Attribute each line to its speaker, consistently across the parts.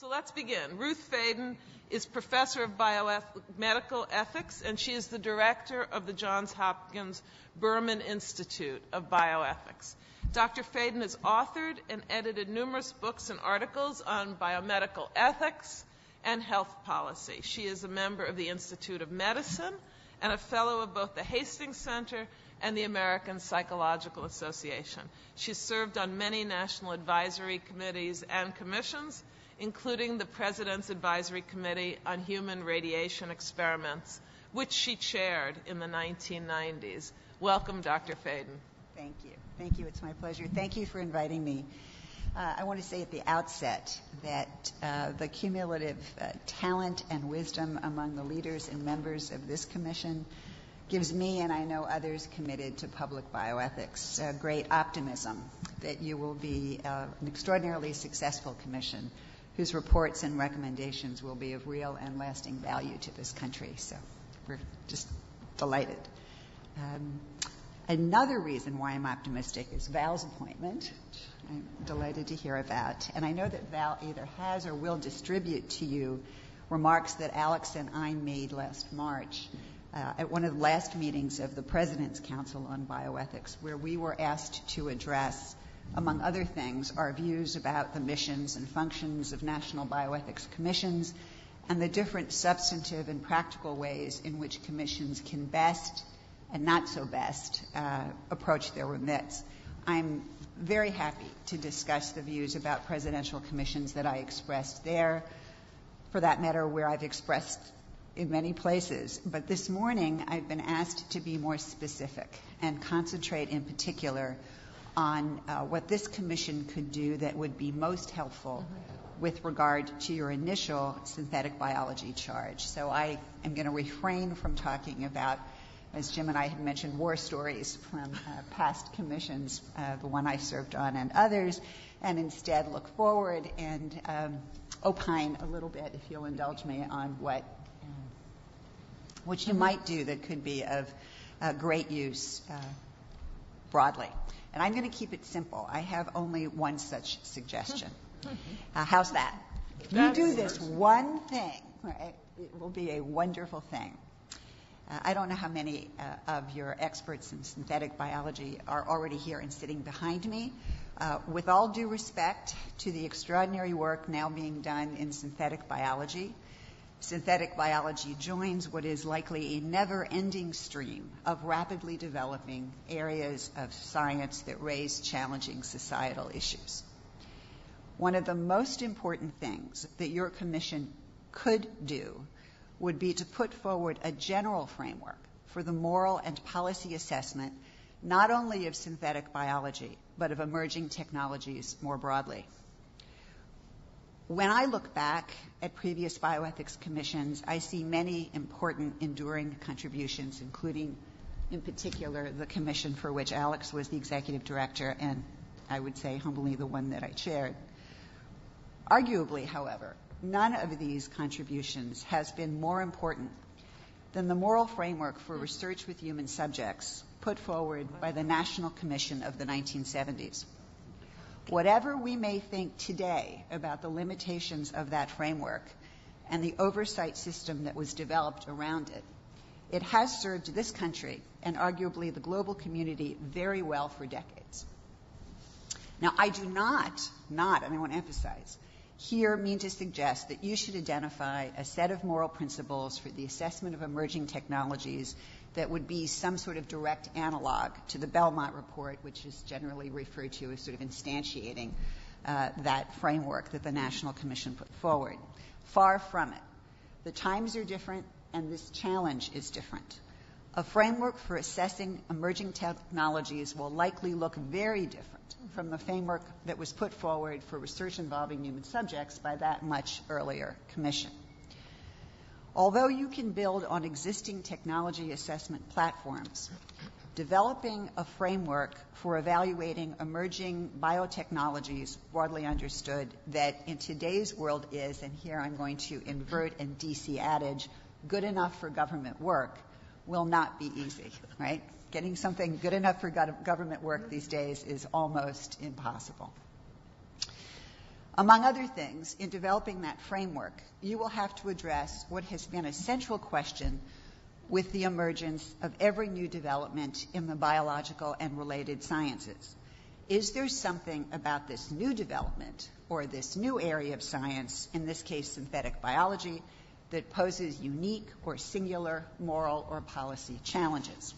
Speaker 1: So let's begin. Ruth Faden is professor of biomedical ethics, and she is the director of the Johns Hopkins Berman Institute of Bioethics. Dr. Faden has authored and edited numerous books and articles on biomedical ethics and health policy. She is a member of the Institute of Medicine and a fellow of both the Hastings Center and the American Psychological Association. She's served on many national advisory committees and commissions, including the President's Advisory Committee on Human Radiation Experiments, which she chaired in the 1990s. Welcome, Dr. Faden.
Speaker 2: Thank you. Thank you. It's my pleasure. Thank you for inviting me. I want to say at the outset that the cumulative talent and wisdom among the leaders and members of this commission gives me, and I know others committed to public bioethics, great optimism that you will be an extraordinarily successful commission whose reports and recommendations will be of real and lasting value to this country. So we're just delighted. Another reason why I'm optimistic is Val's appointment, which I'm delighted to hear about. And I know that Val either has or will distribute to you remarks that Alex and I made last March at one of the last meetings of the President's Council on Bioethics, where we were asked to address, among other things, our views about the missions and functions of national bioethics commissions and the different substantive and practical ways in which commissions can best and not so best approach their remits. I'm very happy to discuss the views about presidential commissions that I expressed there, for that matter, where I've expressed in many places. But this morning, I've been asked to be more specific and concentrate in particular on what this commission could do that would be most helpful with regard to your initial synthetic biology charge. So I am going to refrain from talking about, as Jim and I had mentioned, war stories from past commissions, the one I served on and others, and instead look forward and opine a little bit, if you'll indulge me, on what you might do that could be of great use broadly. And I'm going to keep it simple. I have only one such suggestion. How's that? If you do this one thing, right, it will be a wonderful thing. I don't know how many of your experts in synthetic biology are already here and sitting behind me. With all due respect to the extraordinary work now being done in synthetic biology joins what is likely a never-ending stream of rapidly developing areas of science that raise challenging societal issues. One of the most important things that your commission could do would be to put forward a general framework for the moral and policy assessment not only of synthetic biology, but of emerging technologies more broadly. When I look back at previous bioethics commissions, I see many important enduring contributions, including, in particular, the commission for which Alex was the executive director, and I would say humbly the one that I chaired. Arguably, however, none of these contributions has been more important than the moral framework for research with human subjects put forward by the National Commission of the 1970s. Whatever we may think today about the limitations of that framework and the oversight system that was developed around it, it has served this country and arguably the global community very well for decades. Now, I do not, and I want to emphasize, here mean to suggest that you should identify a set of moral principles for the assessment of emerging technologies that would be some sort of direct analog to the Belmont report, which is generally referred to as sort of instantiating that framework that the National Commission put forward. Far from it. The times are different, and this challenge is different. A framework for assessing emerging technologies will likely look very different from the framework that was put forward for research involving human subjects by that much earlier commission. Although you can build on existing technology assessment platforms, developing a framework for evaluating emerging biotechnologies, broadly understood, that in today's world is, and here I'm going to invert an DC adage, good enough for government work, will not be easy, right? Getting something good enough for government work these days is almost impossible. Among other things, in developing that framework, you will have to address what has been a central question with the emergence of every new development in the biological and related sciences. Is there something about this new development or this new area of science, in this case synthetic biology, that poses unique or singular moral or policy challenges?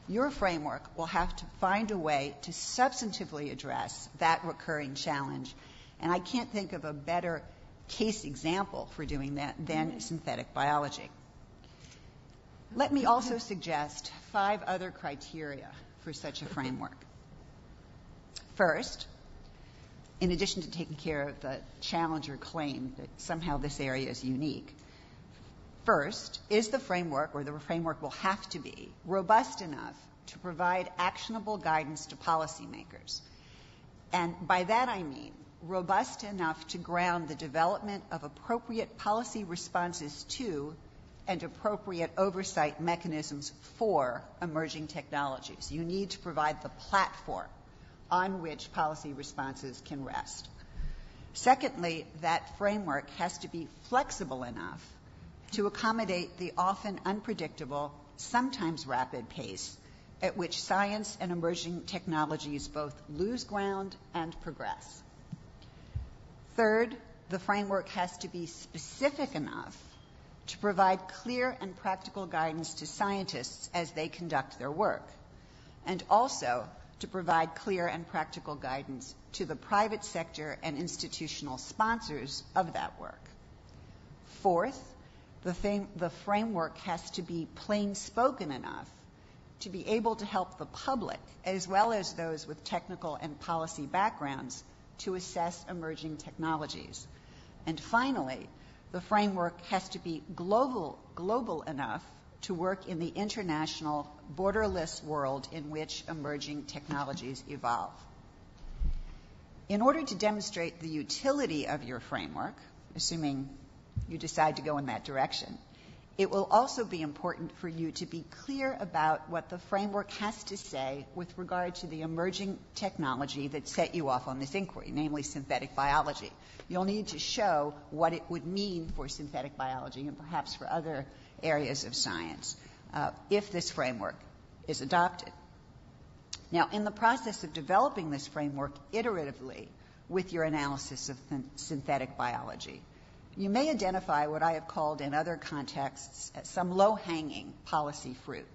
Speaker 2: Your framework will have to find a way to substantively address that recurring challenge, and I can't think of a better case example for doing that than synthetic biology. Let me also suggest 5 other criteria for such a framework. First, in addition to taking care of the challenger claim that somehow this area is unique, first, is the framework, or the framework will have to be, robust enough to provide actionable guidance to policymakers. And by that I mean robust enough to ground the development of appropriate policy responses to and appropriate oversight mechanisms for emerging technologies. You need to provide the platform on which policy responses can rest. Secondly, that framework has to be flexible enough to accommodate the often unpredictable, sometimes rapid pace at which science and emerging technologies both lose ground and progress. Third, the framework has to be specific enough to provide clear and practical guidance to scientists as they conduct their work, and also to provide clear and practical guidance to the private sector and institutional sponsors of that work. Fourth, the framework has to be plain-spoken enough to be able to help the public, as well as those with technical and policy backgrounds, to assess emerging technologies. And finally, the framework has to be global enough to work in the international, borderless world in which emerging technologies evolve. In order to demonstrate the utility of your framework, assuming you decide to go in that direction, it will also be important for you to be clear about what the framework has to say with regard to the emerging technology that set you off on this inquiry, namely synthetic biology. You'll need to show what it would mean for synthetic biology and perhaps for other areas of science if this framework is adopted. Now, in the process of developing this framework iteratively with your analysis of synthetic biology, you may identify what I have called in other contexts some low-hanging policy fruit.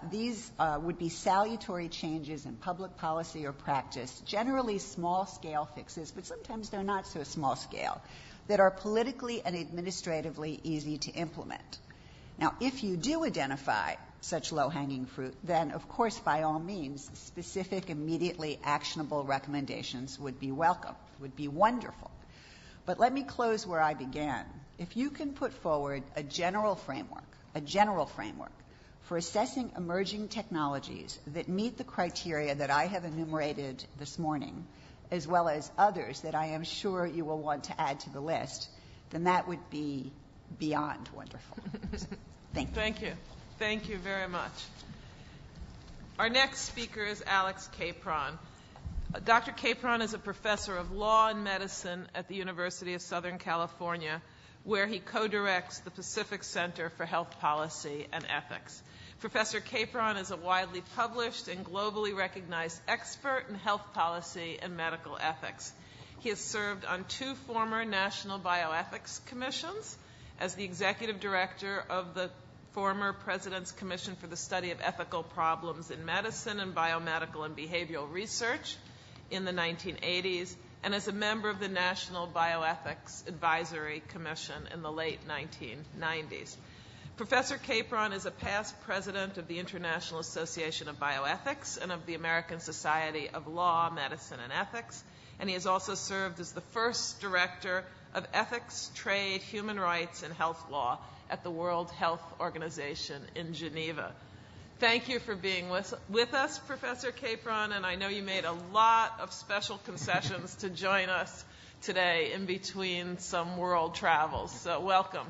Speaker 2: These would be salutary changes in public policy or practice, generally small-scale fixes, but sometimes they're not so small-scale, that are politically and administratively easy to implement. Now, if you do identify such low-hanging fruit, then, of course, by all means, specific, immediately actionable recommendations would be welcome, would be wonderful. But let me close where I began. If you can put forward a general framework for assessing emerging technologies that meet the criteria that I have enumerated this morning, as well as others that I am sure you will want to add to the list, then that would be beyond wonderful. Thank you.
Speaker 1: Thank you. Thank you very much. Our next speaker is Alex Capron. Dr. Capron is a professor of law and medicine at the University of Southern California, where he co-directs the Pacific Center for Health Policy and Ethics. Professor Capron is a widely published and globally recognized expert in health policy and medical ethics. He has served on 2 former National Bioethics Commissions as the executive director of the former President's Commission for the Study of Ethical Problems in Medicine and Biomedical and Behavioral Research in the 1980s, and as a member of the National Bioethics Advisory Commission in the late 1990s. Professor Capron is a past president of the International Association of Bioethics and of the American Society of Law, Medicine, and Ethics, and he has also served as the first director of Ethics, Trade, Human Rights, and Health Law at the World Health Organization in Geneva. Thank you for being with us, Professor Capron, and I know you made a lot of special concessions to join us today in between some world travels, so welcome.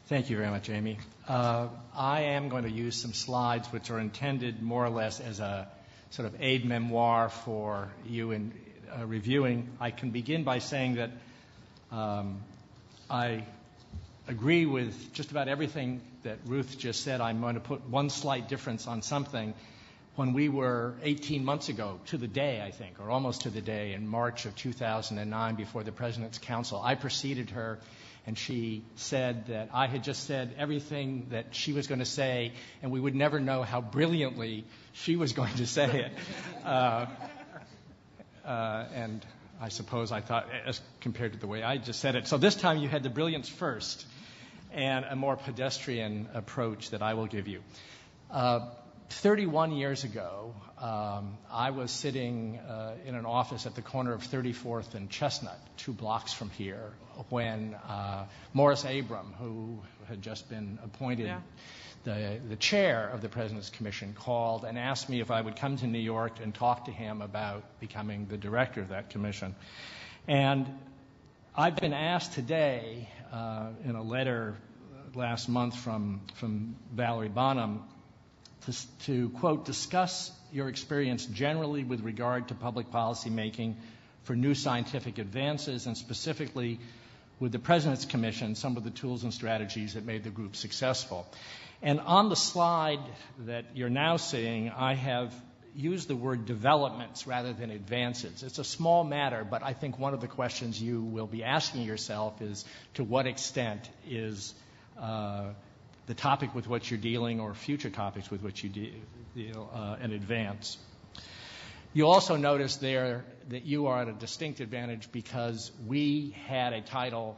Speaker 3: Thank you very much, Amy. I am going to use some slides which are intended more or less as a sort of aid memoir for you in reviewing. I can begin by saying that I agree with just about everything that Ruth just said. I'm going to put one slight difference on something. When we were 18 months ago, to the day, I think, or almost to the day, in March of 2009, before the President's Council, I preceded her, and she said that I had just said everything that she was going to say, and we would never know how brilliantly she was going to say it. And I suppose I thought, as compared to the way I just said it. So this time you had the brilliance first, and a more pedestrian approach that I will give you. 31 years ago, I was sitting in an office at the corner of 34th and Chestnut, 2 blocks from here, when Morris Abram, who had just been appointed the chair of the President's Commission, called and asked me if I would come to New York and talk to him about becoming the director of that commission. And I've been asked today in a letter last month from Valerie Bonham to, quote, discuss your experience generally with regard to public policy making for new scientific advances, and specifically with the President's Commission, some of the tools and strategies that made the group successful. And on the slide that you're now seeing, I have used the word developments rather than advances. It's a small matter, but I think one of the questions you will be asking yourself is, to what extent is the topic with which you're dealing, or future topics with which you deal, an advance. You also notice there that you are at a distinct advantage because we had a title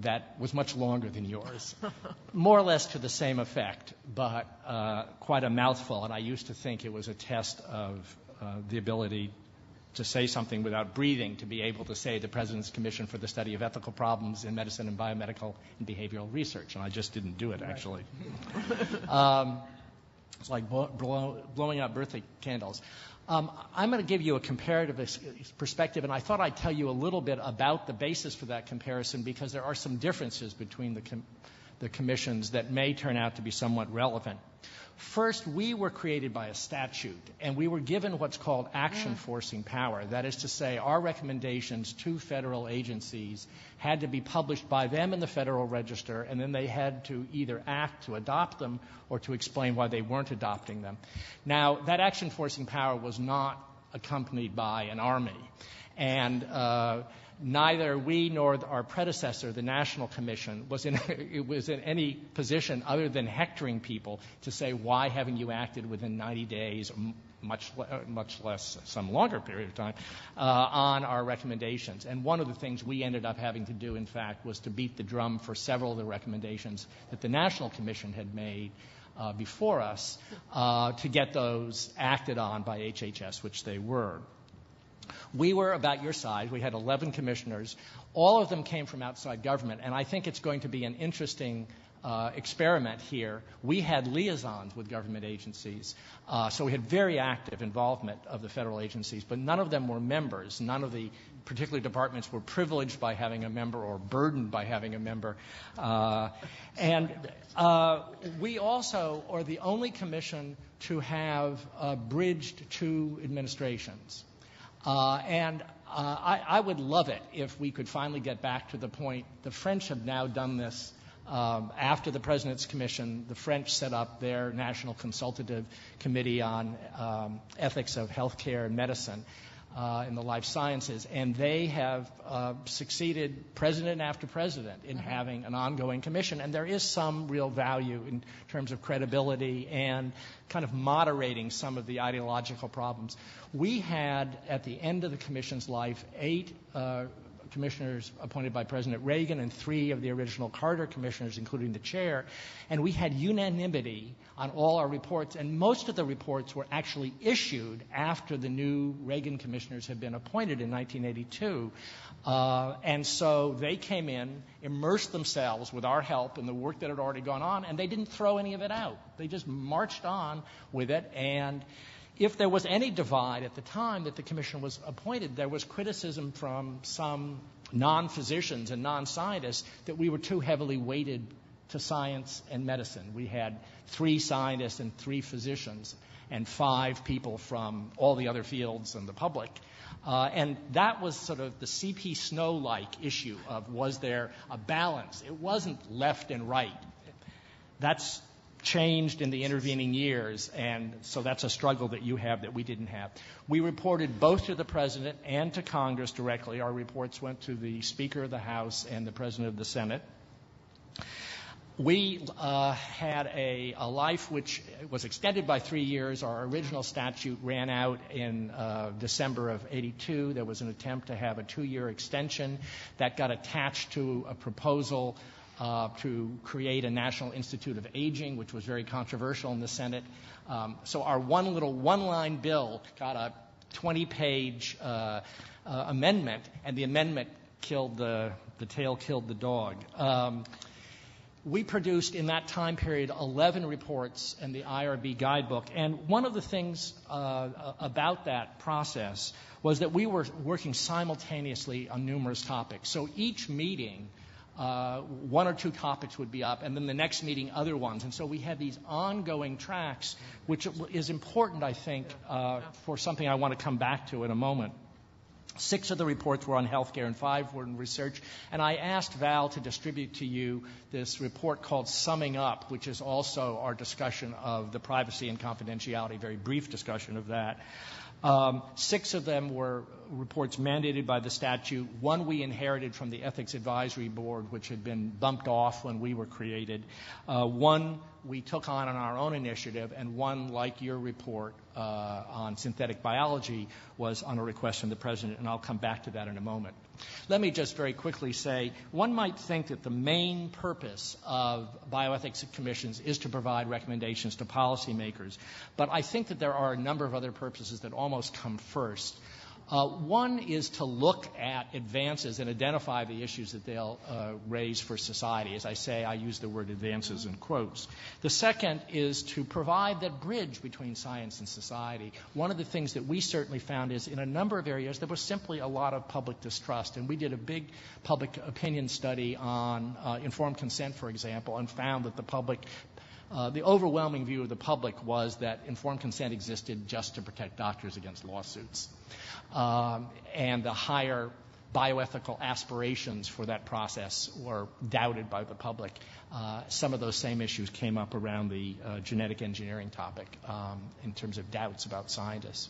Speaker 3: that was much longer than yours, more or less to the same effect, but quite a mouthful. And I used to think it was a test of the ability to say something without breathing, to be able to say the President's Commission for the Study of Ethical Problems in Medicine and Biomedical and Behavioral Research, and I just didn't do it, actually. It's like blowing out birthday candles. I'm going to give you a comparative perspective, and I thought I'd tell you a little bit about the basis for that comparison, because there are some differences between the commissions that may turn out to be somewhat relevant. First, we were created by a statute, and we were given what's called action-forcing power. That is to say, our recommendations to federal agencies had to be published by them in the Federal Register, and then they had to either act to adopt them or to explain why they weren't adopting them. Now, that action-forcing power was not accompanied by an army, and neither we nor our predecessor, the National Commission, was in any position other than hectoring people to say, why haven't you acted within 90 days, or much less some longer period of time, on our recommendations. And one of the things we ended up having to do, in fact, was to beat the drum for several of the recommendations that the National Commission had made before us to get those acted on by HHS, which they were. We were about your size. We had 11 commissioners. All of them came from outside government, and I think it's going to be an interesting experiment here. We had liaisons with government agencies, so we had very active involvement of the federal agencies, but none of them were members. None of the particular departments were privileged by having a member or burdened by having a member. And we also are the only commission to have bridged 2 administrations. I would love it if we could finally get back to the point. The French have now done this. After the President's Commission, the French set up their National Consultative Committee on Ethics of Healthcare and Medicine in the life sciences, and they have succeeded president after president in having an ongoing commission, and there is some real value in terms of credibility and kind of moderating some of the ideological problems. We had, at the end of the commission's life, 8 commissioners appointed by President Reagan and 3 of the original Carter commissioners, including the chair, and we had unanimity on all our reports, and most of the reports were actually issued after the new Reagan commissioners had been appointed in 1982. And so they came in, immersed themselves with our help in the work that had already gone on, and they didn't throw any of it out. They just marched on with it, and if there was any divide at the time that the commission was appointed, there was criticism from some non-physicians and non-scientists that we were too heavily weighted to science and medicine. We had 3 scientists and 3 physicians and 5 people from all the other fields and the public. And that was sort of the C.P. Snow-like issue of, was there a balance? It wasn't left and right. That's changed in the intervening years, and so that's a struggle that you have that we didn't have. We reported both to the President and to Congress directly. Our reports went to the Speaker of the House and the President of the Senate. We had a life which was extended by 3 years. Our original statute ran out in December of '82. There was an attempt to have a 2-year extension that got attached to a proposal to create a National Institute of Aging, which was very controversial in the Senate. So our one-line bill got a 20-page amendment, and the amendment killed the tail killed the dog. We produced in that time period 11 reports in the IRB guidebook. And one of the things about that process was that we were working simultaneously on numerous topics. So each meeting, 1 or 2 topics would be up, and then the next meeting, other ones. And so we had these ongoing tracks, which is important, I think, for something I want to come back to in a moment. 6 of the reports were on healthcare and 5 were in research. And I asked Val to distribute to you this report called Summing Up, which is also our discussion of the privacy and confidentiality, very brief discussion of that. 6 of them were reports mandated by the statute. 1 we inherited from the Ethics Advisory Board, which had been bumped off when we were created. 1 we took on our own initiative, and 1, like your report on synthetic biology, was on a request from the President, and I'll come back to that in a moment. Let me just very quickly say, one might think that the main purpose of bioethics commissions is to provide recommendations to policymakers, but I think that there are a number of other purposes that almost come first. 1 is to look at advances and identify the issues that they'll raise for society. As I say, I use the word advances in quotes. The second is to provide that bridge between science and society. One of the things that we certainly found is in a number of areas there was simply a lot of public distrust. And we did a big public opinion study on informed consent, for example, and found that the overwhelming view of the public was that informed consent existed just to protect doctors against lawsuits. And the higher bioethical aspirations for that process were doubted by the public. Some of those same issues came up around the genetic engineering topic in terms of doubts about scientists.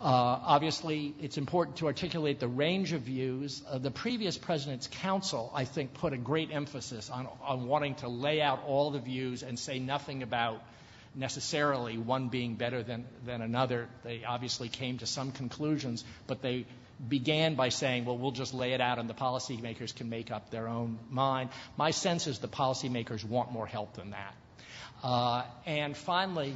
Speaker 3: Obviously, it's important to articulate the range of views. The previous President's Council, I think, put a great emphasis on wanting to lay out all the views and say nothing about necessarily one being better than another. They obviously came to some conclusions, but they began by saying, well, we'll just lay it out and the policymakers can make up their own mind. My sense is the policymakers want more help than that. And finally,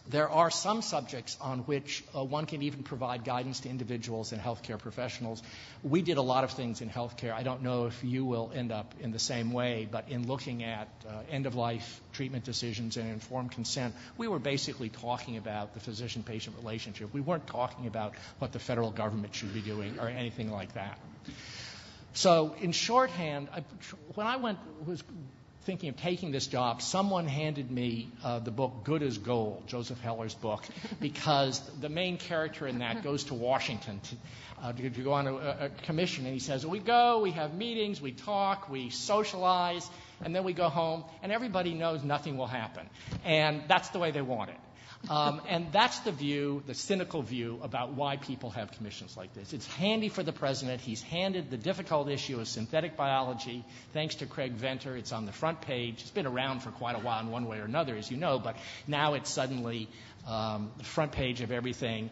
Speaker 3: there are some subjects on which one can even provide guidance to individuals and healthcare professionals. We did a lot of things in healthcare. I don't know if you will end up in the same way, but in looking at end-of-life treatment decisions and informed consent, we were basically talking about the physician-patient relationship. We weren't talking about what the federal government should be doing or anything like that. So in shorthand, when I was thinking of taking this job, someone handed me the book Good as Gold, Joseph Heller's book, because the main character in that goes to Washington to go on a commission, and he says, we go, we have meetings, we talk, we socialize, and then we go home, and everybody knows nothing will happen. And that's the way they want it. And that's the view, the cynical view, about why people have commissions like this. It's handy for the President. He's handed the difficult issue of synthetic biology, thanks to Craig Venter. It's on the front page. It's been around for quite a while in one way or another, as you know, but now it's suddenly the front page of everything.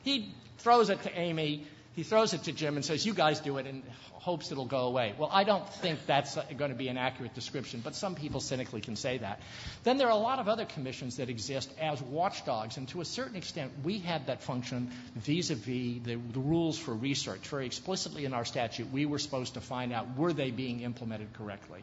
Speaker 3: He throws it to Amy. He throws it to Jim and says, you guys do it, and hopes it'll go away. Well, I don't think that's going to be an accurate description, but some people cynically can say that. Then there are a lot of other commissions that exist as watchdogs, and to a certain extent, we had that function vis-a-vis the rules for research. Very explicitly in our statute, we were supposed to find out, were they being implemented correctly?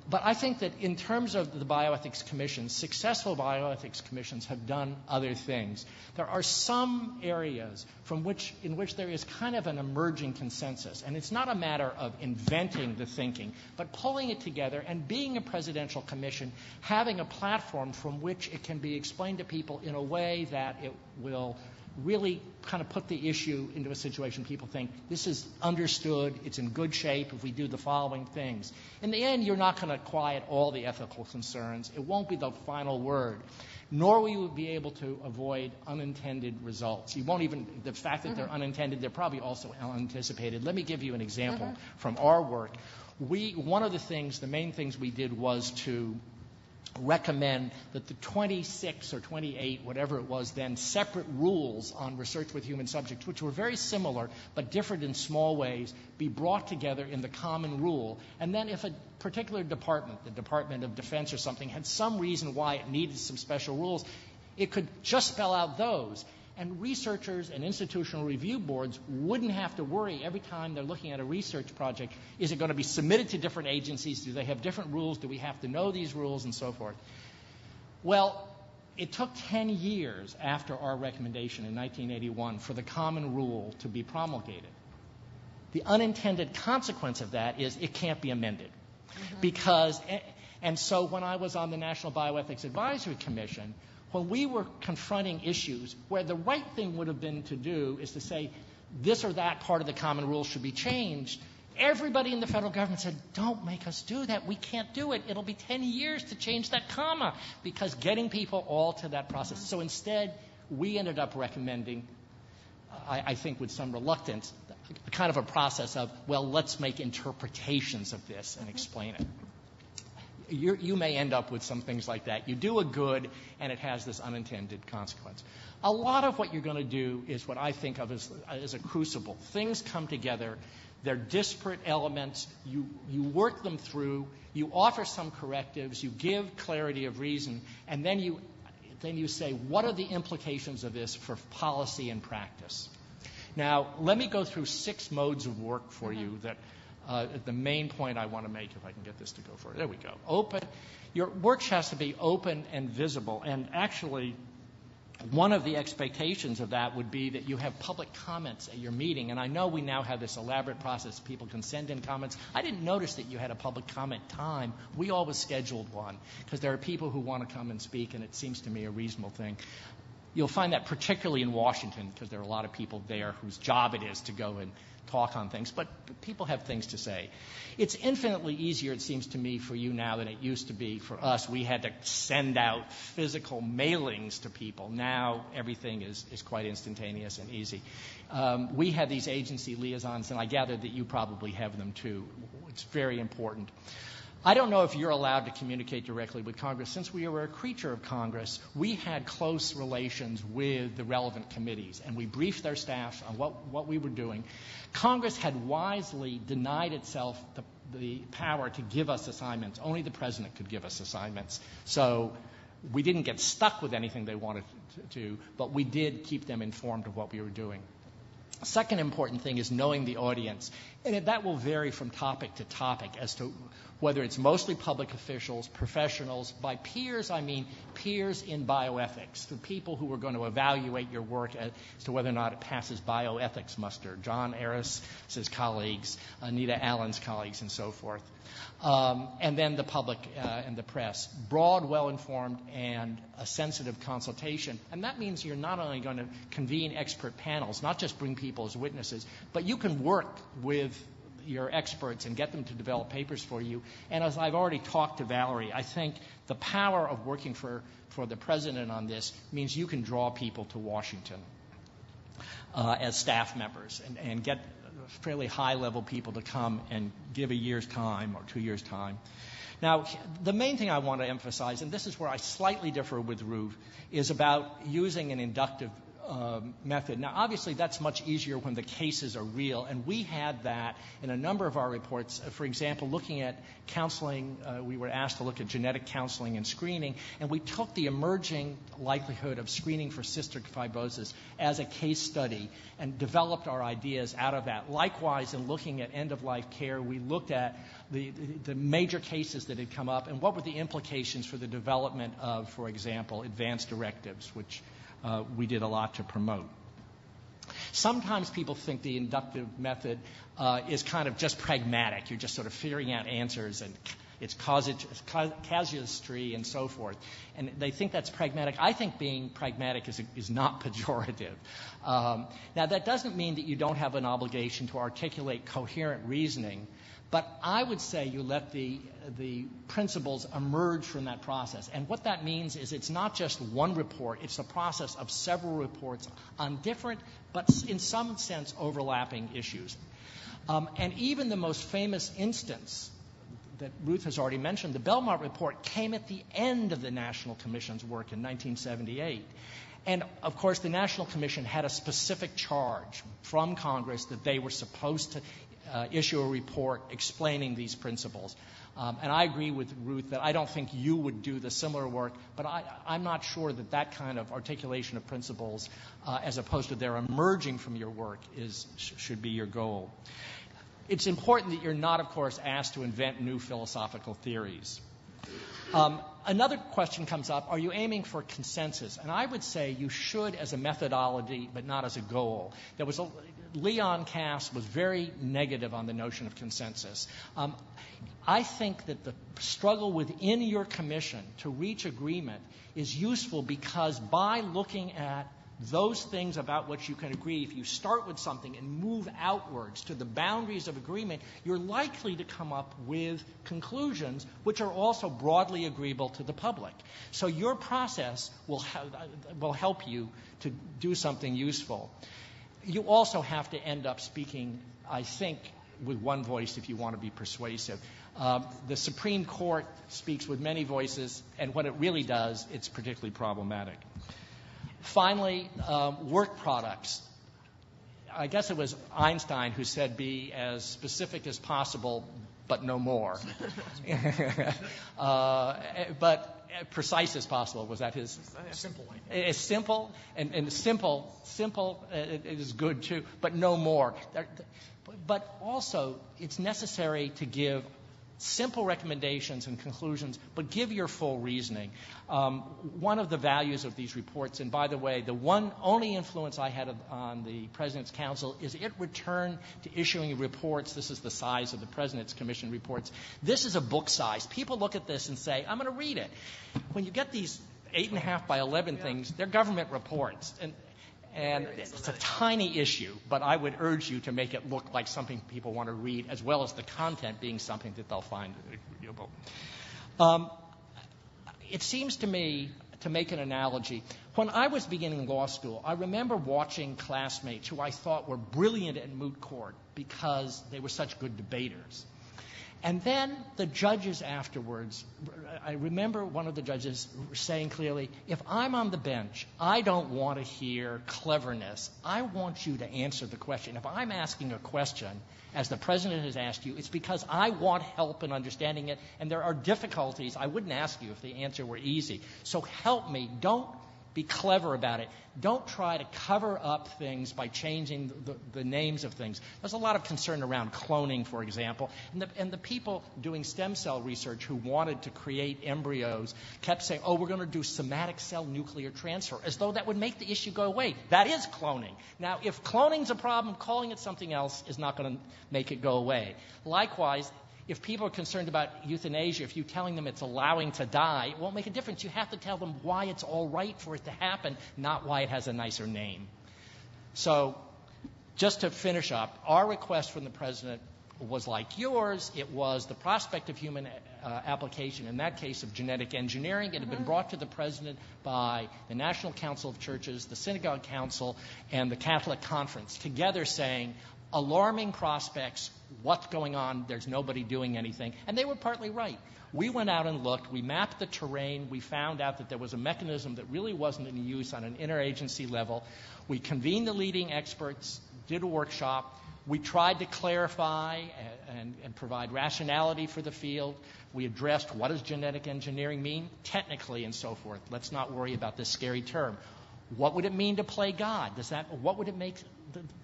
Speaker 3: But I think that in terms of the bioethics commissions, successful bioethics commissions have done other things. There are some areas in which there is kind of an emerging consensus. And it's not a matter of inventing the thinking, but pulling it together and being a presidential commission, having a platform from which it can be explained to people in a way that it will really kind of put the issue into a situation people think, this is understood, it's in good shape if we do the following things. In the end, you're not going to quiet all the ethical concerns. It won't be the final word. Nor will you be able to avoid unintended results. You won't even, the fact that they're unintended, they're probably also unanticipated. Let me give you an example from our work. One of the main things we did was to recommend that the 26 or 28, whatever it was then, separate rules on research with human subjects, which were very similar but different in small ways, be brought together in the common rule. And then if a particular department, the Department of Defense or something, had some reason why it needed some special rules, it could just spell out those. And researchers and institutional review boards wouldn't have to worry every time they're looking at a research project, is it going to be submitted to different agencies? Do they have different rules? Do we have to know these rules? And so forth. Well, it took 10 years after our recommendation in 1981 for the common rule to be promulgated. The unintended consequence of that is it can't be amended. And so when I was on the National Bioethics Advisory Commission, when we were confronting issues where the right thing would have been to do is to say this or that part of the common rule should be changed, everybody in the federal government said, don't make us do that. We can't do it. It'll be 10 years to change that comma, because getting people all to that process. So instead, we ended up recommending, I think with some reluctance, kind of a process of, well, let's make interpretations of this and explain it. You may end up with some things like that. You do a good, and it has this unintended consequence. A lot of what you're going to do is what I think of as a crucible. Things come together. They're disparate elements. You work them through. You offer some correctives. You give clarity of reason. And then you say, what are the implications of this for policy and practice? Now, let me go through 6 modes of work for you that the main point I want to make, if I can get this to go forward. There we go. Open. Your work has to be open and visible. And actually, one of the expectations of that would be that you have public comments at your meeting. And I know we now have this elaborate process. People can send in comments. I didn't notice that you had a public comment time. We always scheduled one, because there are people who want to come and speak, and it seems to me a reasonable thing. You'll find that particularly in Washington, because there are a lot of people there whose job it is to go and talk on things, but people have things to say. It's infinitely easier, it seems to me, for you now than it used to be for us. We had to send out physical mailings to people. Now everything is quite instantaneous and easy. We had these agency liaisons, and I gather that you probably have them too. It's very important. I don't know if you're allowed to communicate directly with Congress. Since we were a creature of Congress, we had close relations with the relevant committees, and we briefed their staffs on what we were doing. Congress had wisely denied itself the power to give us assignments. Only the president could give us assignments. So we didn't get stuck with anything they wanted to, but we did keep them informed of what we were doing. Second important thing is knowing the audience. And that will vary from topic to topic as to whether it's mostly public officials, professionals. By peers, I mean peers in bioethics, the people who are going to evaluate your work as to whether or not it passes bioethics muster. John Aris's colleagues, Anita Allen's colleagues, and so forth. And then the public and the press. Broad, well-informed, and a sensitive consultation. And that means you're not only going to convene expert panels, not just bring people as witnesses, but you can work with your experts and get them to develop papers for you. And as I've already talked to Valerie, I think the power of working for the president on this means you can draw people to Washington as staff members and get fairly high-level people to come and give a year's time or 2 years' time. Now, the main thing I want to emphasize, and this is where I slightly differ with Ruth, is about using an inductive method. Now, obviously, that's much easier when the cases are real, and we had that in a number of our reports. For example, looking at counseling, we were asked to look at genetic counseling and screening, and we took the emerging likelihood of screening for cystic fibrosis as a case study and developed our ideas out of that. Likewise, in looking at end-of-life care, we looked at the major cases that had come up and what were the implications for the development of, for example, advanced directives, which we did a lot to promote. Sometimes people think the inductive method is kind of just pragmatic. You're just sort of figuring out answers and it's casuistry and so forth. And they think that's pragmatic. I think being pragmatic is not pejorative. Now, that doesn't mean that you don't have an obligation to articulate coherent reasoning, but I would say you let the principles emerge from that process. And what that means is it's not just one report, it's the process of several reports on different, but in some sense overlapping issues. And even the most famous instance that Ruth has already mentioned, the Belmont Report, came at the end of the National Commission's work in 1978. And, of course, the National Commission had a specific charge from Congress that they were supposed to issue a report explaining these principles. And I agree with Ruth that I don't think you would do the similar work, but I'm not sure that that kind of articulation of principles, as opposed to their emerging from your work, should be your goal. It's important that you're not, of course, asked to invent new philosophical theories. Another question comes up, are you aiming for consensus? And I would say you should as a methodology, but not as a goal. Leon Cass was very negative on the notion of consensus. I think that the struggle within your commission to reach agreement is useful because by looking at those things about which you can agree, if you start with something and move outwards to the boundaries of agreement, you're likely to come up with conclusions which are also broadly agreeable to the public. So your process will help you to do something useful. You also have to end up speaking, I think, with one voice if you want to be persuasive. The Supreme Court speaks with many voices, and what it really does, it's particularly problematic. Finally, work products. I guess it was Einstein who said be as specific as possible, but no more. But precise as possible. Was that his?
Speaker 4: Simple.
Speaker 3: It's simple, and simple is good too, but no more. But also, it's necessary to give simple recommendations and conclusions, but give your full reasoning. One of the values of these reports, and by the way, the only influence I had on the President's Council is it returned to issuing reports. This is the size of the President's Commission reports. This is a book size. People look at this and say, I'm going to read it. When you get these 8.5 by 11 things, they're government reports. And it's a tiny issue, but I would urge you to make it look like something people want to read, as well as the content being something that they'll find agreeable. It seems to me, to make an analogy, when I was beginning law school, I remember watching classmates who I thought were brilliant at moot court because they were such good debaters. And then the judges afterwards, I remember one of the judges saying clearly, if I'm on the bench, I don't want to hear cleverness. I want you to answer the question. If I'm asking a question, as the President has asked you, it's because I want help in understanding it, and there are difficulties. I wouldn't ask you if the answer were easy. So help me. Don't be clever about it. Don't try to cover up things by changing the names of things. There's a lot of concern around cloning, for example. And the people doing stem cell research who wanted to create embryos kept saying, oh, we're going to do somatic cell nuclear transfer, as though that would make the issue go away. That is cloning. Now, if cloning's a problem, calling it something else is not going to make it go away. Likewise, if people are concerned about euthanasia, if you're telling them it's allowing to die, it won't make a difference. You have to tell them why it's all right for it to happen, not why it has a nicer name. So just to finish up, our request from the President was like yours. It was the prospect of human application, in that case of genetic engineering. It had been brought to the President by the National Council of Churches, the Synagogue Council, and the Catholic Conference, together saying, alarming prospects, what's going on, there's nobody doing anything. And they were partly right. We went out and looked, we mapped the terrain, we found out that there was a mechanism that really wasn't in use on an interagency level. We convened the leading experts, did a workshop, we tried to clarify and provide rationality for the field. We addressed what does genetic engineering mean technically and so forth. Let's not worry about this scary term. What would it mean to play God? What would it make?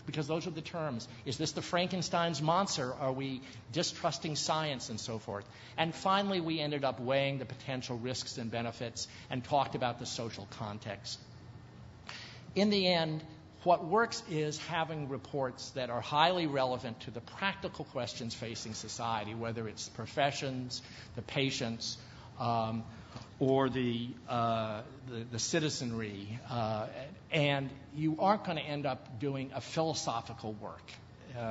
Speaker 3: Because those are the terms. Is this the Frankenstein's monster? Are we distrusting science and so forth? And finally, we ended up weighing the potential risks and benefits and talked about the social context. In the end, What works is having reports that are highly relevant to the practical questions facing society, whether it's the professions, the patients, or the citizenry. And you aren't going to end up doing a philosophical work.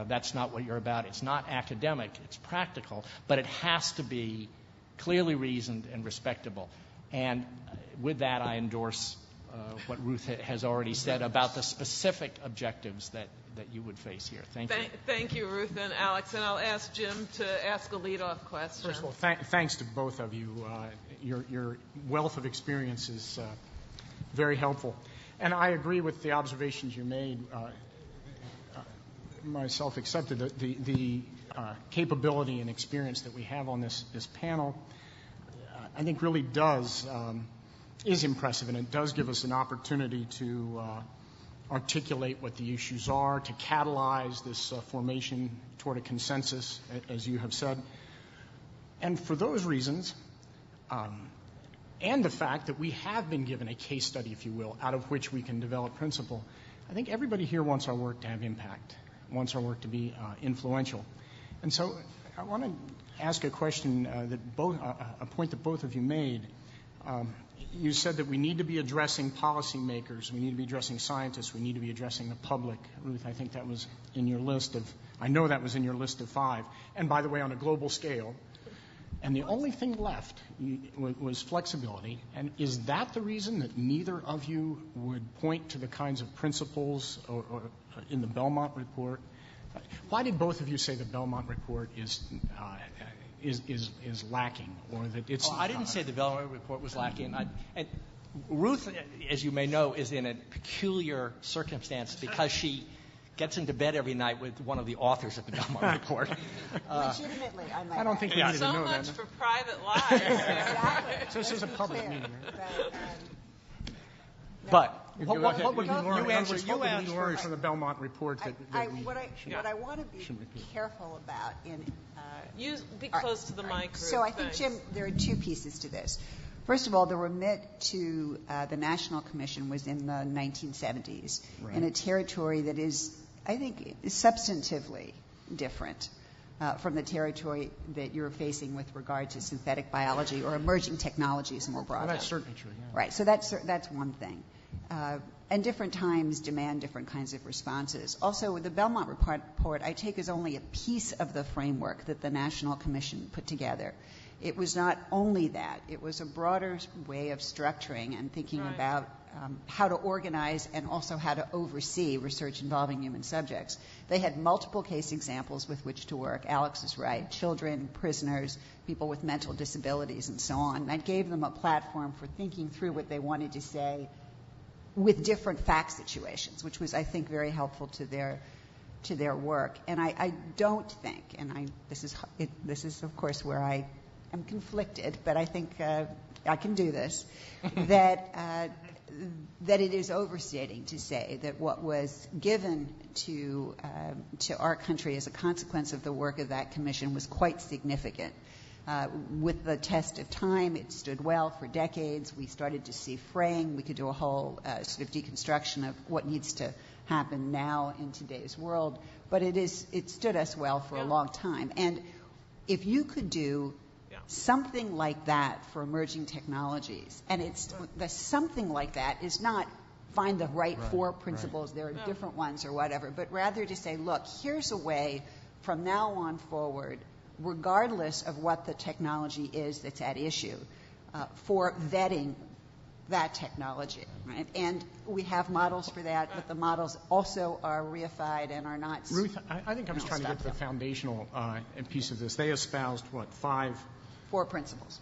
Speaker 3: That's not what you're about. It's not academic. It's practical. But it has to be clearly reasoned and respectable. And with that, I endorse what Ruth has already said about the specific objectives that you would face here. Thank you.
Speaker 1: Thank you, Ruth and Alex. And I'll ask Jim to ask a lead-off question.
Speaker 4: First of all, thanks to both of you. Your wealth of experience is very helpful. And I agree with the observations you made, myself accepted. The capability and experience that we have on this panel, I think really is impressive, and it does give us an opportunity to articulate what the issues are, to catalyze this formation toward a consensus, as you have said. And for those reasons, and the fact that we have been given a case study, if you will, out of which we can develop principle, I think everybody here wants our work to have impact, wants our work to be influential. And so I want to ask a question a point that both of you made. You said that we need to be addressing policymakers, we need to be addressing scientists, we need to be addressing the public. Ruth, I think that was in your list I know that was in your list of 5. And by the way, on a global scale. And the only thing left was flexibility. And is that the reason that neither of you would point to the kinds of principles or in the Belmont report? Why did both of you say the Belmont report is lacking, or that it's?
Speaker 3: I didn't say the Belmont report was lacking. And Ruth, as you may know, is in a peculiar circumstance because she gets into bed every night with one of the authors of the Belmont report.
Speaker 2: Legitimately,
Speaker 4: I don't think we needed to know that.
Speaker 1: So much for private lives.
Speaker 2: Exactly.
Speaker 4: So this is a public meeting, right?
Speaker 3: But
Speaker 4: what would we learn?
Speaker 3: You answer
Speaker 4: learn from the Belmont report
Speaker 2: what I want to be careful about
Speaker 1: Be close to the mic, Ruth.
Speaker 2: So I think, Jim, there are 2 pieces to this. First of all, the remit to the National Commission was in the 1970s in a territory that is, I think, is substantively different from the territory that you're facing with regard to synthetic biology or emerging technologies more broadly.
Speaker 4: Well, that's certainly true. Yeah.
Speaker 2: Right. So that's one thing. And different times demand different kinds of responses. Also, with the Belmont report, I take as only a piece of the framework that the National Commission put together. It was not only that. It was a broader way of structuring and thinking about how to organize and also how to oversee research involving human subjects. They had multiple case examples with which to work. Alex is right. Children, prisoners, people with mental disabilities, and so on. That gave them a platform for thinking through what they wanted to say with different fact situations, which was, I think, very helpful to their work. And I don't think, and this is of course where I am conflicted, but I think I can do this, that it is overstating to say that what was given to our country as a consequence of the work of that commission was quite significant. With the test of time, it stood well for decades. We started to see fraying. We could do a whole sort of deconstruction of what needs to happen now in today's world. But it stood us well for a long time. And if you could do something like that for emerging technologies, and the something like that is not find the right 4 principles, there are different ones or whatever, but rather to say, look, here's a way from now on forward, regardless of what the technology is that's at issue, for vetting that technology, right? And we have models for that, but the models also are reified and are not.
Speaker 4: Ruth, I think I was trying to get to the foundational piece of this. They espoused, 4
Speaker 2: principles.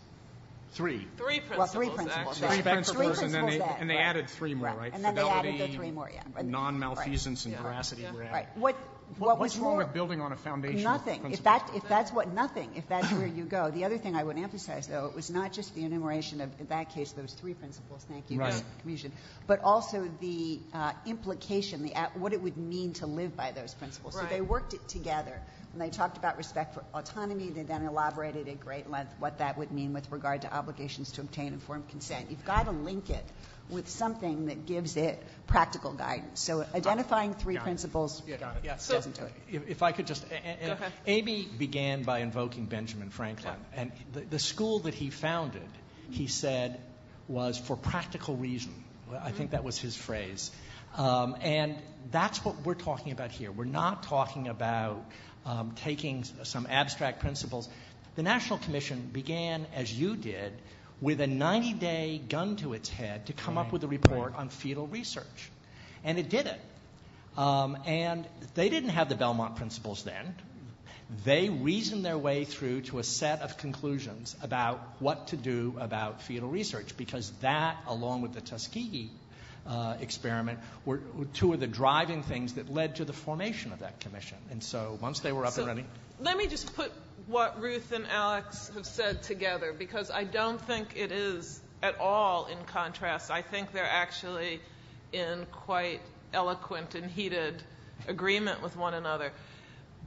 Speaker 3: 3.
Speaker 1: 3 principles.
Speaker 2: Well, 3 principles.
Speaker 4: Three principles, and they added 3 more, right?
Speaker 2: And then
Speaker 4: Fidelity,
Speaker 2: they added the 3 more,
Speaker 4: non-malfeasance, and veracity were added.
Speaker 2: Right.
Speaker 4: What's wrong with building on a foundation?
Speaker 2: Nothing. If that's where you go. The other thing I would emphasize, though, it was not just the enumeration of, in that case, those 3 principles. Thank you, Commission, but also the implication, what it would mean to live by those principles. So they worked it together When they talked about respect for autonomy, they then elaborated at great length what that would mean with regard to obligations to obtain informed consent. You've got to link it with something that gives it practical guidance. So identifying three principles doesn't do it.
Speaker 3: If I could just, Amy began by invoking Benjamin Franklin, and the school that he founded, he said, was for practical reason. I think that was his phrase. And that's what we're talking about here. We're not talking about taking some abstract principles. The National Commission began, as you did, with a 90-day gun to its head to come up with a report on fetal research. And it did it. And they didn't have the Belmont principles then. They reasoned their way through to a set of conclusions about what to do about fetal research, because that, along with the Tuskegee experiment, were two of the driving things that led to the formation of that commission. And so once they were up and running...
Speaker 1: Let me just put what Ruth and Alex have said together, because I don't think it is at all in contrast. I think they're actually in quite eloquent and heated agreement with one another.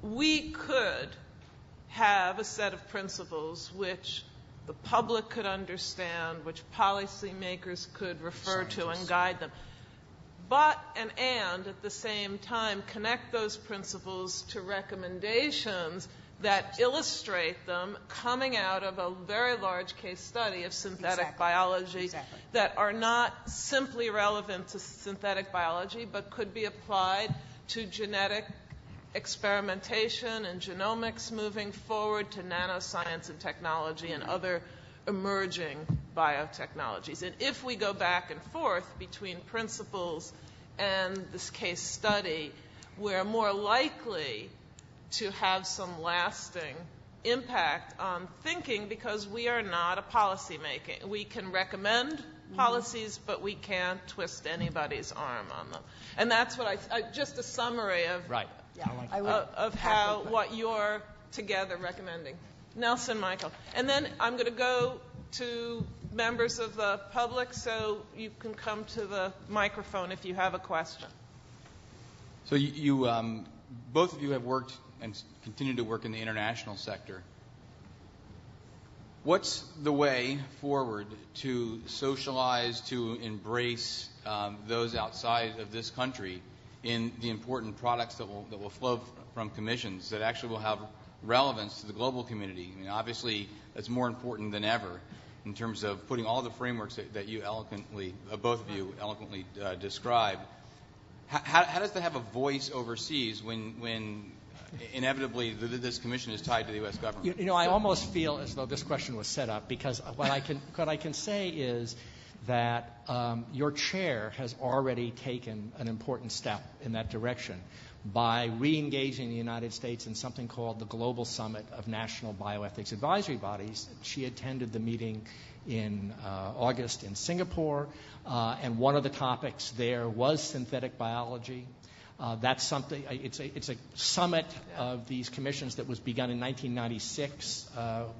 Speaker 1: We could have a set of principles which the public could understand, which policymakers could refer to and guide them. But, and at the same time, connect those principles to recommendations that illustrate them coming out of a very large case study of synthetic biology that are not simply relevant to synthetic biology, but could be applied to genetic experimentation and genomics moving forward, to nanoscience and technology and other emerging biotechnologies. And if we go back and forth between principles and this case study, we're more likely to have some lasting impact on thinking, because we are not a policymaker. We can recommend policies, but we can't twist anybody's arm on them. And that's what just a summary of what you're together recommending. Nelson, Michael. And then I'm going to go to members of the public, so you can come to the microphone if you have a question.
Speaker 5: So you both of you have worked and continue to work in the international sector. What's the way forward to socialize, to embrace those outside of this country in the important products that will flow from commissions that actually will have relevance to the global community? I mean, obviously, that's more important than ever in terms of putting all the frameworks that you eloquently, both of you eloquently described. How does that have a voice overseas when inevitably this commission is tied to the U.S. government?
Speaker 3: I almost feel as though this question was set up, because what I can say is that your chair has already taken an important step in that direction by re-engaging the United States in something called the Global Summit of National Bioethics Advisory Bodies. She attended the meeting in August in Singapore, and one of the topics there was synthetic biology. That's something. It's a summit of these commissions that was begun in 1996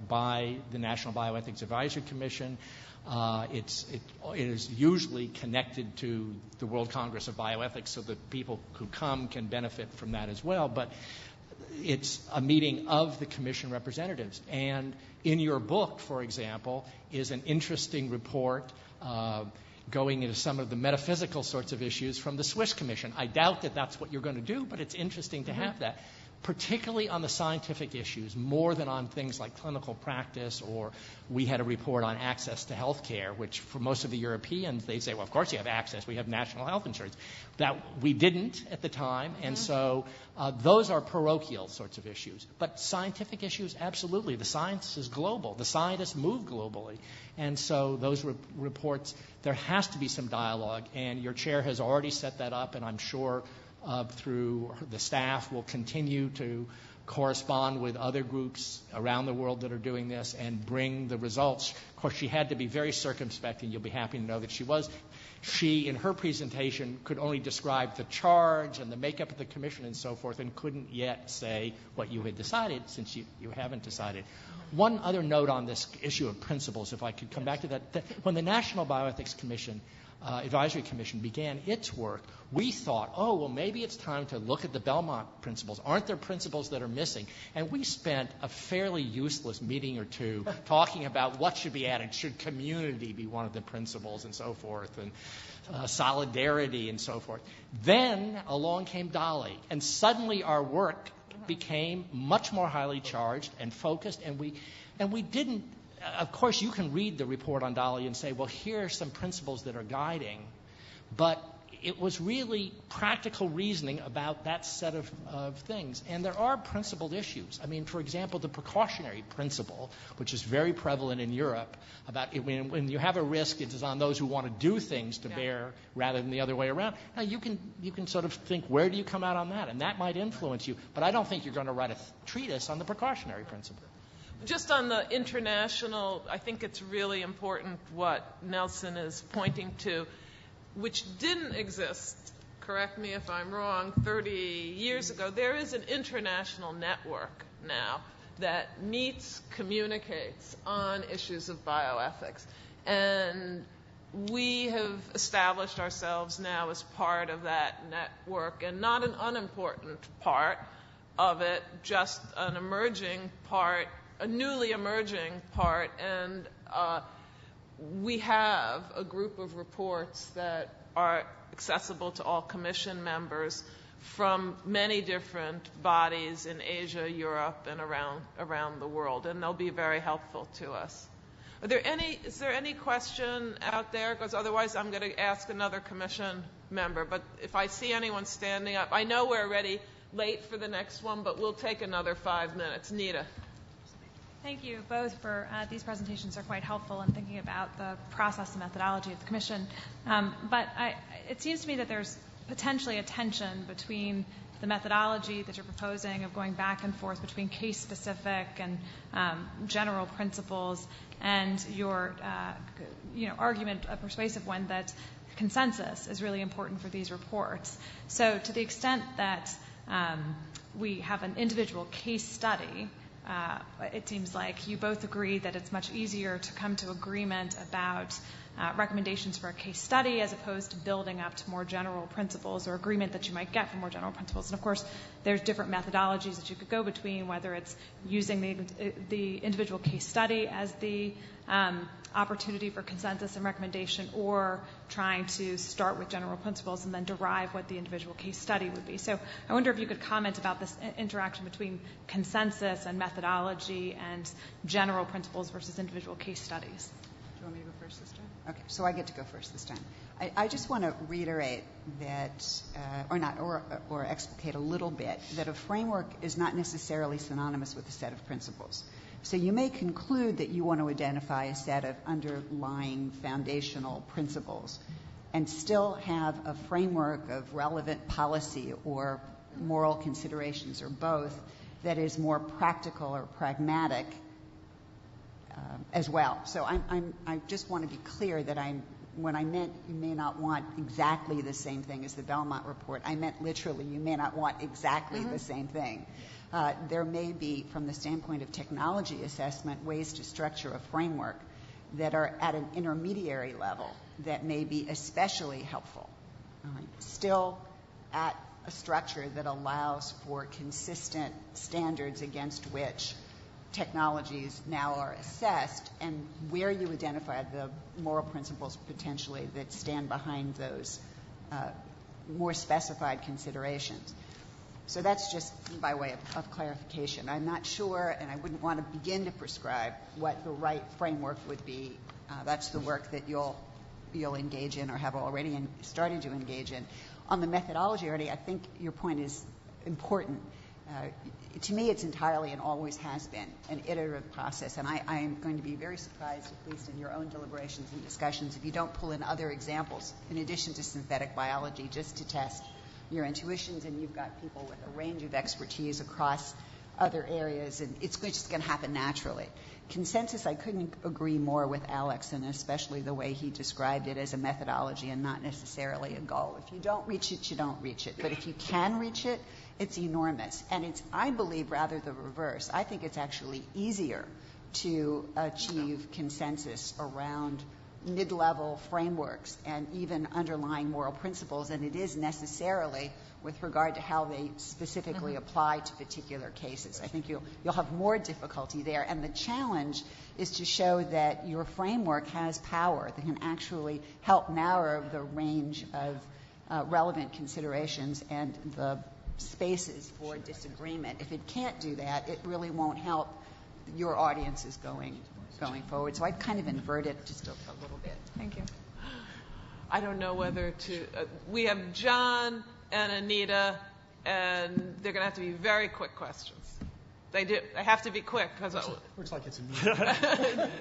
Speaker 3: by the National Bioethics Advisory Commission. It is usually connected to the World Congress of Bioethics, so that people who come can benefit from that as well. But it's a meeting of the commission representatives. And in your book, for example, is an interesting report going into some of the metaphysical sorts of issues from the Swiss Commission. I doubt that that's what you're going to do, but it's interesting to have that, particularly on the scientific issues, more than on things like clinical practice, or we had a report on access to health care, which for most of the Europeans, they say, well, of course you have access. We have national health insurance. That we didn't at the time, and so those are parochial sorts of issues. But scientific issues, absolutely. The science is global. The scientists move globally. And so those reports, there has to be some dialogue, and your chair has already set that up, and I'm sure through the staff will continue to correspond with other groups around the world that are doing this and bring the results. Of course, she had to be very circumspect, and you'll be happy to know that she was. She, in her presentation, could only describe the charge and the makeup of the commission and so forth, and couldn't yet say what you had decided, since you haven't decided. One other note on this issue of principles, if I could come back to that. When the National Bioethics Commission Advisory Commission began its work, we thought, oh, well, maybe it's time to look at the Belmont principles. Aren't there principles that are missing? And we spent a fairly useless meeting or two talking about what should be added. Should community be one of the principles and so forth, and solidarity and so forth. Then along came Dolly, and suddenly our work became much more highly charged and focused, and we didn't. Of course, you can read the report on Dolly and say, well, here are some principles that are guiding, but it was really practical reasoning about that set of things. And there are principled issues. I mean, for example, the precautionary principle, which is very prevalent in Europe, about when you have a risk, it is on those who want to do things to bear rather than the other way around. Now, you can sort of think, where do you come out on that? And that might influence you. But I don't think you're going to write a treatise on the precautionary principle.
Speaker 1: Just on the international, I think it's really important what Nelson is pointing to, which didn't exist, correct me if I'm wrong, 30 years ago. There is an international network now that meets, communicates on issues of bioethics. And we have established ourselves now as part of that network, and not an unimportant part of it, just an emerging part, a newly emerging part, and we have a group of reports that are accessible to all commission members from many different bodies in Asia, Europe, and around the world, and they'll be very helpful to us. Is there any question out there? Because otherwise I'm going to ask another commission member, but if I see anyone standing up, I know we're already late for the next one, but we'll take another 5 minutes. Nita.
Speaker 6: Thank you both for these presentations are quite helpful in thinking about the process and methodology of the Commission. But it seems to me that there's potentially a tension between the methodology that you're proposing of going back and forth between case-specific and general principles and your argument, a persuasive one, that consensus is really important for these reports. So to the extent that we have an individual case study, it seems like you both agree that it's much easier to come to agreement about recommendations for a case study as opposed to building up to more general principles or agreement that you might get from more general principles. And of course, there's different methodologies that you could go between, whether it's using the individual case study as the opportunity for consensus and recommendation, or trying to start with general principles and then derive what the individual case study would be. So I wonder if you could comment about this interaction between consensus and methodology and general principles versus individual case studies.
Speaker 2: Do you want me to go first this time? Okay, so I get to go first this time. I just want to reiterate that, or explicate a little bit, that a framework is not necessarily synonymous with a set of principles. So you may conclude that you want to identify a set of underlying foundational principles and still have a framework of relevant policy or moral considerations or both that is more practical or pragmatic as well. So I just want to be clear that when I meant you may not want exactly the same thing as the Belmont report, I meant literally you may not want exactly the same thing. There may be, from the standpoint of technology assessment, ways to structure a framework that are at an intermediary level that may be especially helpful. Still at a structure that allows for consistent standards against which technologies now are assessed, and where you identify the moral principles potentially that stand behind those more specified considerations. So that's just by way of clarification. I'm not sure, and I wouldn't want to begin to prescribe what the right framework would be. That's the work that you'll engage in or have already started to engage in. On the methodology already, I think your point is important. To me, it's entirely and always has been an iterative process, and I am going to be very surprised, at least in your own deliberations and discussions, if you don't pull in other examples in addition to synthetic biology just to test your intuitions, and you've got people with a range of expertise across other areas, and it's just going to happen naturally. Consensus, I couldn't agree more with Alex, and especially the way he described it as a methodology and not necessarily a goal. If you don't reach it, you don't reach it. But if you can reach it, it's enormous. And it's, I believe, rather the reverse. I think it's actually easier to achieve consensus around mid-level frameworks and even underlying moral principles than it is necessarily with regard to how they specifically apply to particular cases. I think you'll have more difficulty there. And the challenge is to show that your framework has power that can actually help narrow the range of relevant considerations and the spaces for disagreement. If it can't do that, it really won't help your audiences going forward. So I'd kind of invert it just a little bit.
Speaker 6: Thank you.
Speaker 1: I don't know whether to. We have John and Anita, and they're going to have to be very quick questions. They do. They have to be quick because
Speaker 4: Looks like it's immediate.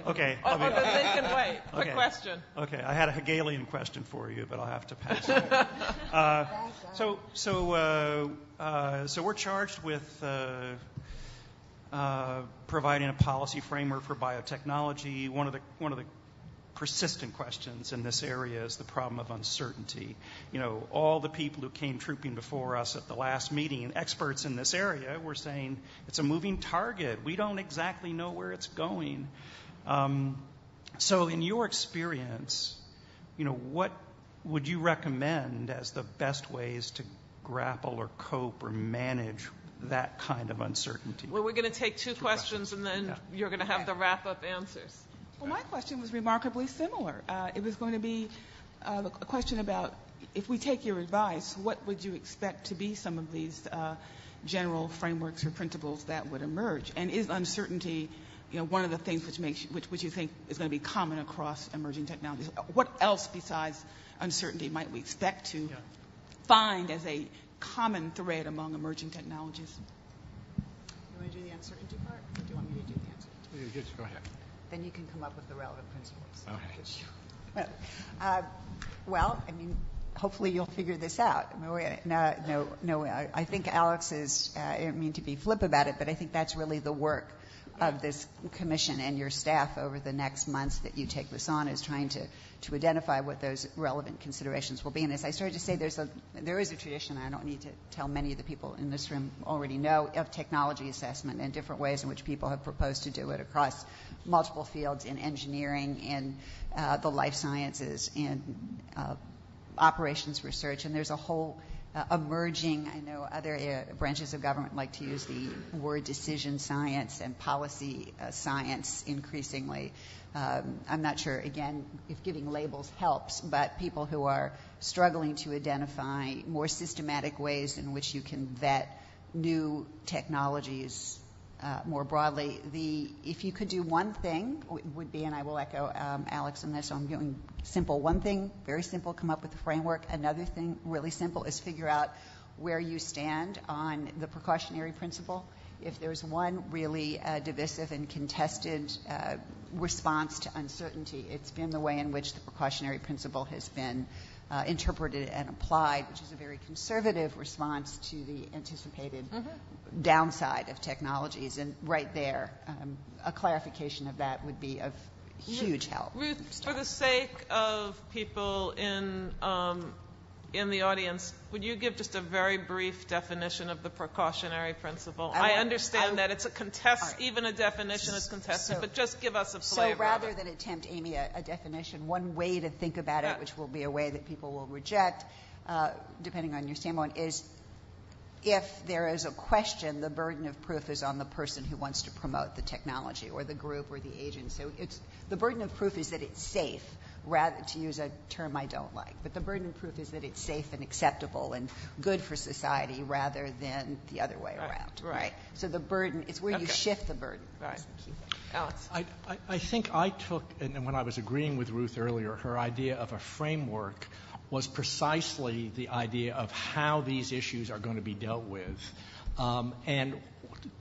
Speaker 7: Okay.
Speaker 1: then they can wait. Quick question.
Speaker 7: Okay. I had a Hegelian question for you, but I'll have to pass. So we're charged with providing a policy framework for biotechnology. One of the persistent questions in this area is the problem of uncertainty. You know, all the people who came trooping before us at the last meeting, experts in this area, were saying it's a moving target. We don't exactly know where it's going. So in your experience, you know, what would you recommend as the best ways to grapple or cope or manage that kind of uncertainty?
Speaker 1: Well, we're going to take two questions, and then you're going to have the wrap-up answers.
Speaker 8: Well, my question was remarkably similar. It was going to be a question about, if we take your advice, what would you expect to be some of these general frameworks or principles that would emerge? And is uncertainty, you know, one of the things which you think is going to be common across emerging technologies? What else besides uncertainty might we expect to find as a common thread among emerging technologies?
Speaker 2: You want to do the uncertainty part, or do you want me to do the uncertainty?
Speaker 4: Go ahead.
Speaker 2: Then you can come up with the relevant principles.
Speaker 4: Okay.
Speaker 2: Well, I mean, hopefully you'll figure this out. I think Alex is, I don't mean to be flip about it, but I think that's really the work of this commission and your staff over the next months that you take this on, is trying to identify what those relevant considerations will be. And as I started to say, there is a tradition, I don't need to tell many of the people in this room already know, of technology assessment and different ways in which people have proposed to do it across multiple fields in engineering, in the life sciences, in operations research. And there's a whole emerging, I know other branches of government like to use the word decision science and policy science increasingly. I'm not sure, again, if giving labels helps, but people who are struggling to identify more systematic ways in which you can vet new technologies more broadly. If you could do one thing, would be, and I will echo Alex on this, so I'm doing simple. One thing, very simple, come up with a framework. Another thing, really simple, is figure out where you stand on the precautionary principle. If there's one really divisive and contested response to uncertainty, it's been the way in which the precautionary principle has been interpreted and applied, which is a very conservative response to the anticipated downside of technologies. And right there, a clarification of that would be of huge help.
Speaker 1: Ruth, for the sake of people in the audience, would you give just a very brief definition of the precautionary principle? I understand that it's a contest, even a definition is contested, but just give us a flavor.
Speaker 2: So rather than attempt, Amy, a definition, one way to think about it, which will be a way that people will reject, depending on your standpoint, is if there is a question, the burden of proof is on the person who wants to promote the technology or the group or the agent. So the burden of proof is that it's safe, rather, to use a term I don't like, but the burden of proof is that it's safe and acceptable and good for society rather than the other way around. Right. So the burden, it's where you shift the burden.
Speaker 1: Right. Alex.
Speaker 3: I think I took, and when I was agreeing with Ruth earlier, her idea of a framework was precisely the idea of how these issues are going to be dealt with. And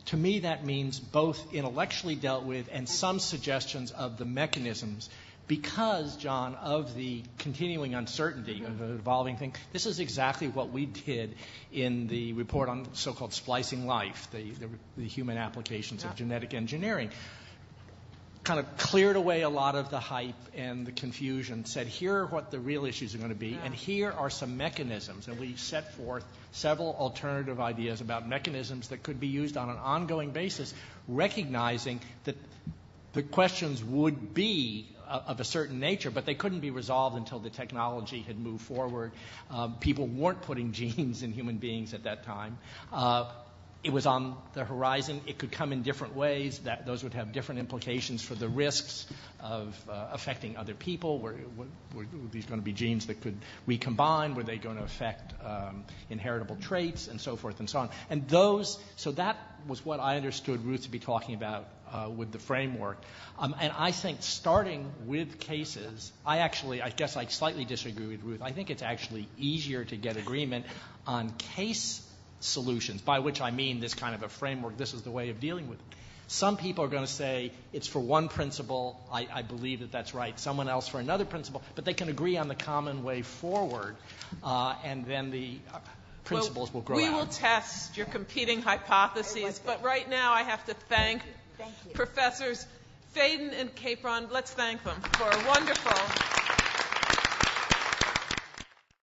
Speaker 3: to me, that means both intellectually dealt with and some suggestions of the mechanisms. Because, John, of the continuing uncertainty of an evolving thing, this is exactly what we did in the report on so-called splicing life, the human applications of genetic engineering. Kind of cleared away a lot of the hype and the confusion, said here are what the real issues are going to be, and here are some mechanisms. And we set forth several alternative ideas about mechanisms that could be used on an ongoing basis, recognizing that the questions would be of a certain nature, but they couldn't be resolved until the technology had moved forward. People weren't putting genes in human beings at that time. It was on the horizon. It could come in different ways. Those would have different implications for the risks of affecting other people. Were these going to be genes that could recombine? Were they going to affect inheritable traits and so forth and so on? And so that was what I understood Ruth to be talking about with the framework. And I think starting with cases, I guess I slightly disagree with Ruth. I think it's actually easier to get agreement on case solutions, by which I mean this kind of a framework. This is the way of dealing with it. Some people are going to say it's for one principle. I believe that that's right. Someone else for another principle. But they can agree on the common way forward, and then the principles will grow out.
Speaker 1: We will test your competing hypotheses. But right now I have to thank Professors Faden and Capron. Let's thank them for a wonderful